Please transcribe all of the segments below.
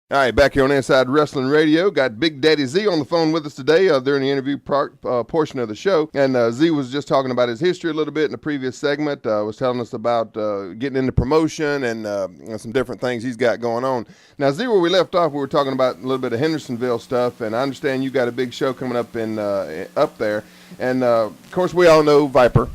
All right, back here on Inside Wrestling Radio, got Big Daddy Z on the phone with us today during the interview portion of the show. And Z was just talking about his history a little bit in the previous segment, was telling us about getting into promotion and some different things he's got going on. Now, Z, where we left off, we were talking about a little bit of Hendersonville stuff, and I understand you got a big show coming up up there. And, of course, we all know Viper.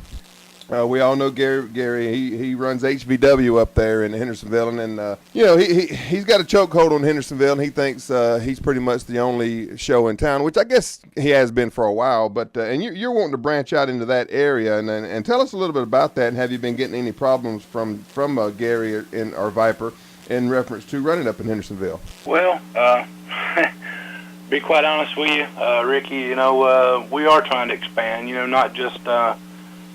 We all know Gary. He runs HVW up there in Hendersonville, and he's got a chokehold on Hendersonville, and he thinks he's pretty much the only show in town, which I guess he has been for a while. But and you're wanting to branch out into that area, and tell us a little bit about that. And have you been getting any problems from Gary or Viper in reference to running up in Hendersonville? Well, be quite honest with you, Ricky. We are trying to expand.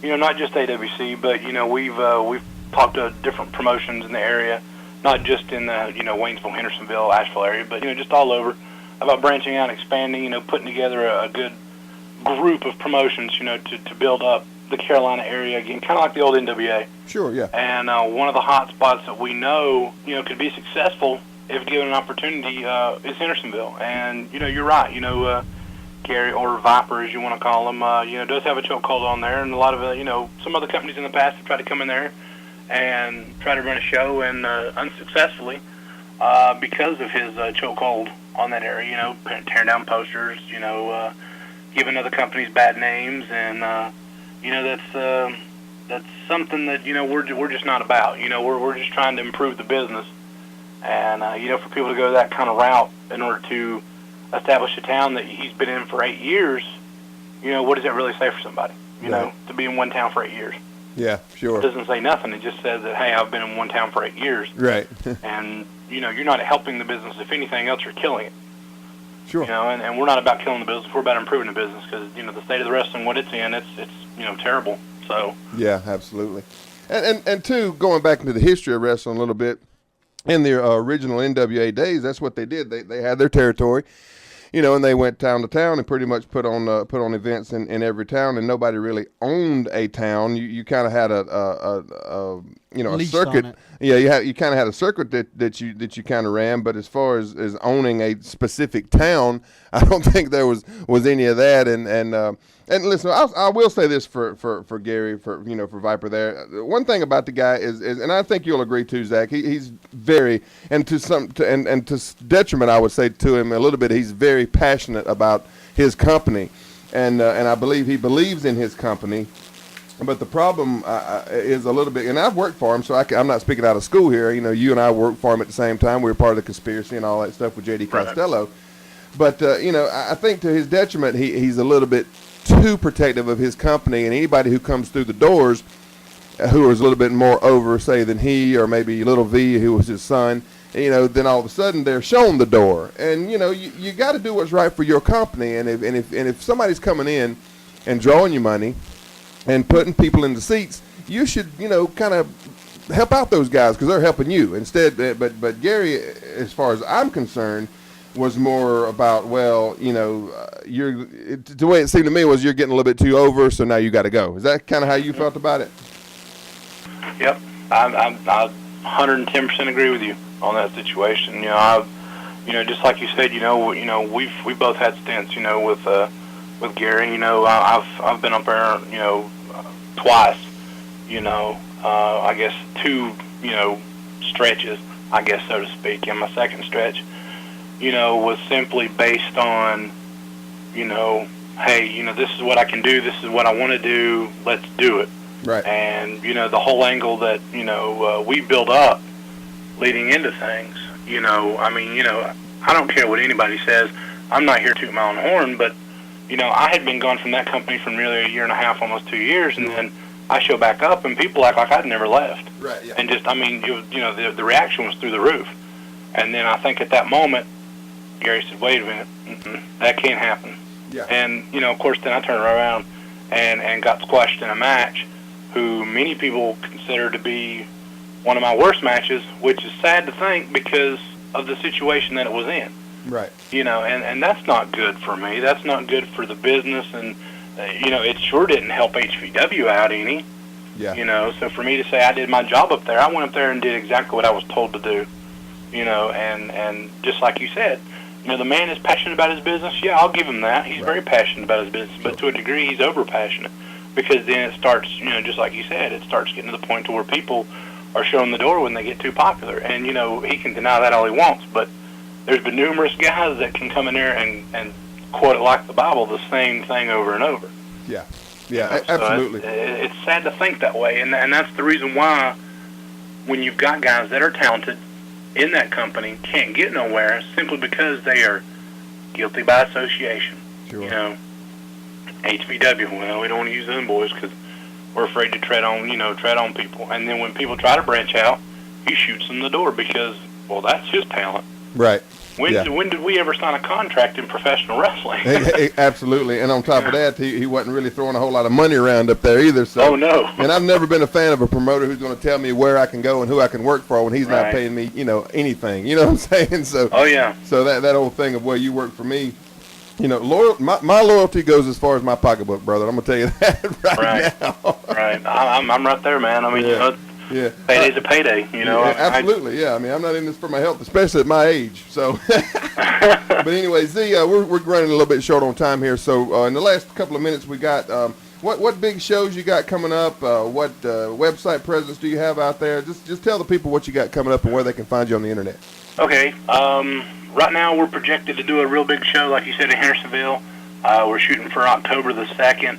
Not just AWC, but we've talked to different promotions in the area, not just in the Waynesville, Hendersonville, Asheville area, but just all over, about branching out, expanding, putting together a good group of promotions, to build up the Carolina area again, kind of like the old NWA. Sure, yeah. And one of the hot spots that we know, could be successful if given an opportunity is Hendersonville. And you're right, Gary, or Viper, as you want to call him, does have a chokehold on there, and a lot of, some other companies in the past have tried to come in there and try to run a show, and unsuccessfully, because of his chokehold on that area, tearing down posters, giving other companies bad names, and, that's something that, we're just not about. We're just trying to improve the business, and, for people to go that kind of route in order to establish a town that he's been in for 8 years, what does that really say for somebody? To be in one town for 8 years. Yeah, sure. It doesn't say nothing. It just says that, hey, I've been in one town for 8 years. Right. And, you're not helping the business. If anything else, you're killing it. Sure. And we're not about killing the business. We're about improving the business because, the state of the wrestling, what it's in, it's terrible. So. Yeah, absolutely. And two, going back into the history of wrestling a little bit, in the original NWA days, that's what they did. They had their territory. And they went town to town and pretty much put on events in every town, and nobody really owned a town. You kind of had a circuit. Yeah, you kind of had a circuit that you kind of ran, but as far as owning a specific town, I don't think there was any of that. And listen, I will say this for Gary, for Viper there. One thing about the guy is and I think you'll agree too, Zach. He's very, and to detriment, I would say to him a little bit. He's very passionate about his company, and I believe he believes in his company. But the problem is a little bit, and I've worked for him, so I'm not speaking out of school here. You and I worked for him at the same time. We were part of the conspiracy and all that stuff with J.D. Costello. Right. But I think to his detriment, he's a little bit too protective of his company, and anybody who comes through the doors who is a little bit more over, say, than he, or maybe Little V, who was his son, then all of a sudden they're shown the door. And you got to do what's right for your company. And if somebody's coming in and drawing you money and putting people in the seats, you should kind of help out those guys because they're helping you instead. But Gary, as far as I'm concerned, was more about, the way it seemed to me was you're getting a little bit too over, so now you got to go. Is that kind of how you felt about it? Yep, I 110% agree with you on that situation. Just like you said, we both had stints, with Gary. I've been up there, twice. I guess two, stretches, I guess so to speak, in my second stretch. Was simply based on, hey, this is what I can do, this is what I want to do, let's do it. Right. And, the whole angle that, we build up leading into things, I don't care what anybody says. I'm not here to toot my own horn, but, I had been gone from that company for nearly a year and a half, almost 2 years, and then I show back up, and people act like I'd never left. Right, yeah. And just, the reaction was through the roof. And then I think at that moment, Gary said, wait a minute, that can't happen. Yeah. And, of course, then I turned around and got squashed in a match who many people consider to be one of my worst matches, which is sad to think because of the situation that it was in. Right. And that's not good for me. That's not good for the business. And, it sure didn't help HVW out any. Yeah. So for me to say I did my job up there, I went up there and did exactly what I was told to do. you know, and just like you said, you know, the man is passionate about his business. Yeah, I'll give him that. He's very passionate about his business, but to a degree, he's over passionate, because then it starts, you know, just like you said, it starts getting to the point to where people are showing the door when they get too popular. And, you know, he can deny that all he wants, but there's been numerous guys that can come in there and quote it like the Bible, the same thing over and over. Yeah, yeah, You know, absolutely. So it's sad to think that way, and that's the reason why when you've got guys that are talented in that company can't get nowhere, simply because they are guilty by association. Sure. You know, HVW, well, we don't want to use them boys because we're afraid to tread on people. And then when people try to branch out, he shoots them the door because, well, that's his talent. Right. When Yeah. did we ever sign a contract in professional wrestling? Absolutely. And on top of that, he wasn't really throwing a whole lot of money around up there either. So. Oh, no. And I've never been a fan of a promoter who's going to tell me where I can go and who I can work for when he's not Right. paying me, you know, anything. You know what I'm saying? So. Oh, yeah. So that old thing of, well, you work for me, you know, my loyalty goes as far as my pocketbook, brother. I'm going to tell you that right now. Right. I'm right there, man. I mean, Yeah. you know, Yeah. payday's a payday, you know. Yeah, absolutely, yeah. I mean, I'm not in this for my health, especially at my age. So, but anyway, Z, we're running a little bit short on time here. So, in the last couple of minutes, we got what big shows you got coming up? What website presence do you have out there? Just tell the people what you got coming up and where they can find you on the internet. Okay. Right now, we're projected to do a real big show, like you said, in Hendersonville. We're shooting for October the 2nd.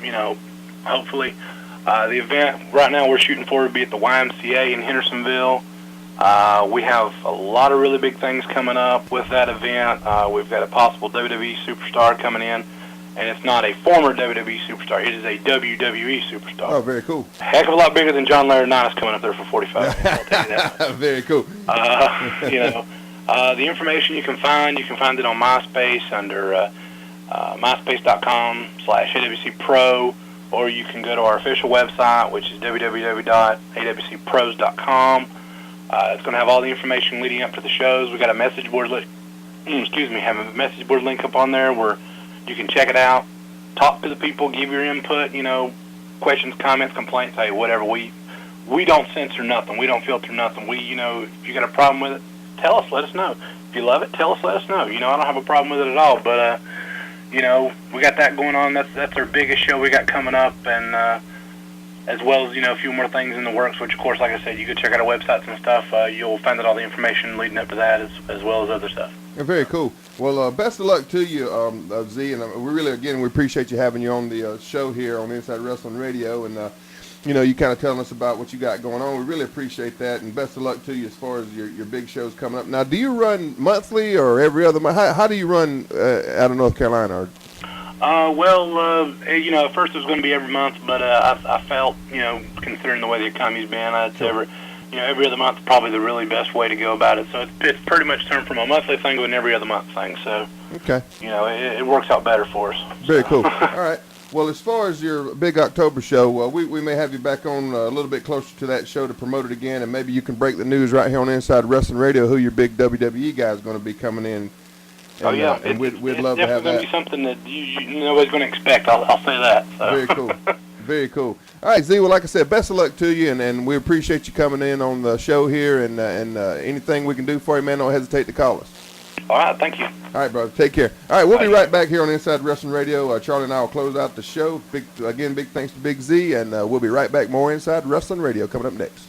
You know, hopefully. The event right now we're shooting for to be at the YMCA in Hendersonville. We have a lot of really big things coming up with that event. We've got a possible WWE superstar coming in, and it's not a former WWE superstar. It is a WWE superstar. Oh, very cool. Heck of a lot bigger than John Laurinaitis coming up there for 45. I'll tell you that. Very cool. You know, the information you can find it on MySpace under myspace.com/AWCPro. Or you can go to our official website, which is www.awcpros.com. It's going to have all the information leading up to the shows. We got a message board have a message board link up on there where you can check it out, talk to the people, give your input, you know, questions, comments, complaints, hey, whatever. We don't censor nothing. We don't filter nothing. You know, if you got a problem with it, tell us, let us know. If you love it, tell us, let us know. You know, I don't have a problem with it at all, but you know, we got that going on. That's our biggest show we got coming up, and as well as, you know, a few more things in the works, which, of course, like I said, you can check out our websites and stuff. You'll find out all the information leading up to that as well as other stuff. Very cool. Well, best of luck to you, Z, and we appreciate you having you on the show here on Inside Wrestling Radio, and you know, you kind of telling us about what you got going on. We really appreciate that, and best of luck to you as far as your big shows coming up. Now, do you run monthly or every other month? How do you run out of North Carolina? You know, at first it was going to be every month, but I felt, you know, considering the way the economy's been, I'd say every other month is probably the really best way to go about it. So it's pretty much turned from a monthly thing to an every other month thing. So, okay, you know, it works out better for us. Very cool. All right. Well, as far as your big October show, we may have you back on a little bit closer to that show to promote it again, and maybe you can break the news right here on Inside Wrestling Radio who your big WWE guy is going to be coming in. And, and we'd love to have that. It's definitely going to be something that nobody's going to expect. I'll say that. So. Very cool. Very cool. All right, Z, well, like I said, best of luck to you, and we appreciate you coming in on the show here, and anything we can do for you, man, don't hesitate to call us. All right, thank you. All right, brother, take care. All right, we'll be right back here on Inside Wrestling Radio. Charlie and I will close out the show. Big thanks to Big Z, and we'll be right back. More Inside Wrestling Radio coming up next.